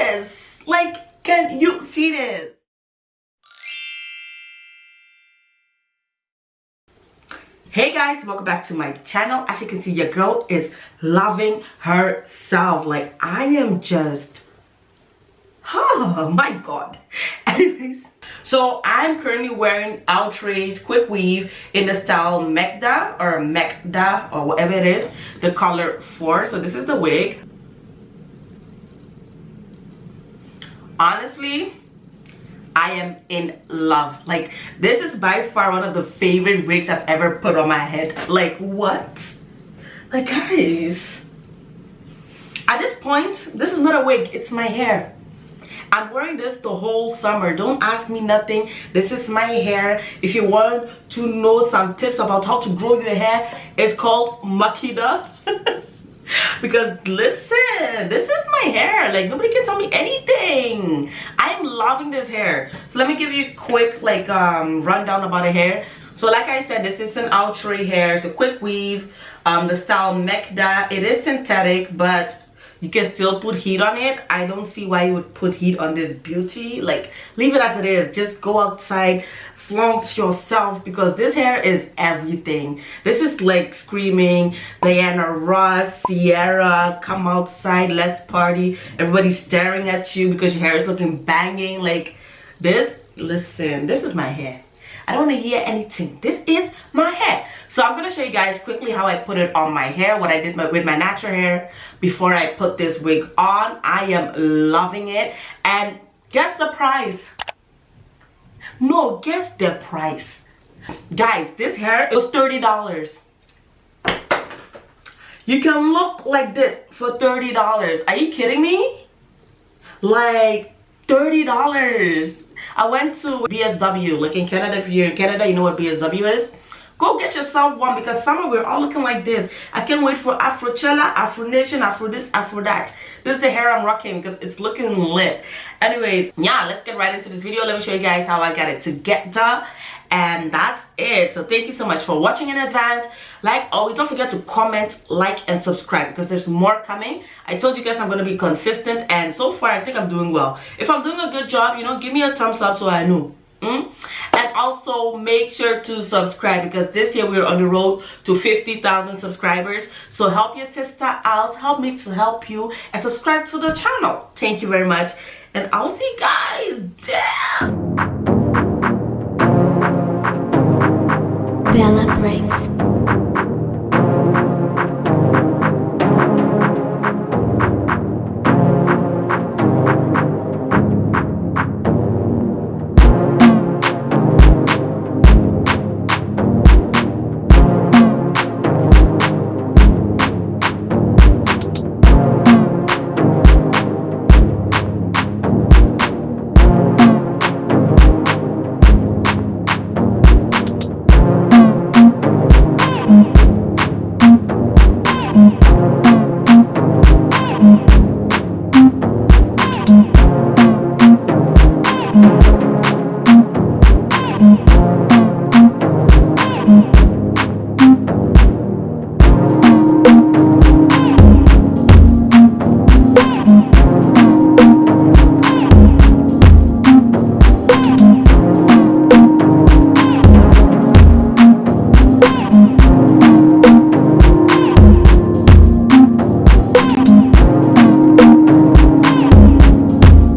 this? Like, can you see this? Hey guys, welcome back to my channel. As you can see, your girl is loving herself. Like, I am just, oh my god. Anyways, so I'm currently wearing Outre's quick weave in the style Mekhda or whatever it is, the color 4. So this is the wig. Honestly, I am in love. Like, this is by far one of the favorite wigs I've ever put on my head. Like, what? Like, guys, at this point, this is not a wig, it's my hair. I'm wearing this the whole summer. Don't ask me nothing. This is my hair. If you want to know some tips about how to grow your hair, it's called Mekhda. Because listen, this is my hair. Like, nobody can tell me anything. I'm loving this hair. So let me give you a quick like rundown about the hair. So like I said, this is an Outre hair. It's a quick weave, the style Mekhda. It is synthetic, but you can still put heat on it. I don't see why you would put heat on this beauty. Like, leave it as it is. Just go outside, flaunt yourself, because this hair is everything. This is like screaming Diana Ross, Sierra, come outside, let's party. Everybody's staring at you because your hair is looking banging. Like this, listen, this is my hair. I don't want to hear anything. This is my hair. So I'm going to show you guys quickly how I put it on my hair, what I did with my natural hair before I put this wig on. I am loving it. And guess the price. No, guess the price. Guys, this hair was $30. You can look like this for $30. Are you kidding me? Like, $30. I went to BSW, like in Canada. If you're in Canada, you know what BSW is. Go get yourself one, because summer we're all looking like this. I can't wait for Afrochella, Afro Nation, Afro this, Afro that. This is the hair I'm rocking because it's looking lit. Anyways, yeah, let's get right into this video. Let me show you guys how I got it together. And that's it. So thank you so much for watching in advance. Like always, don't forget to comment, like, and subscribe, because there's more coming. I told you guys I'm going to be consistent, and so far I think I'm doing well. If I'm doing a good job, you know, give me a thumbs up so I know. And also make sure to subscribe, because this year we're on the road to 50,000 subscribers. So help your sister out, help me to help you, and subscribe to the channel. Thank you very much, and I'll see you guys. Damn. Bella Breaks.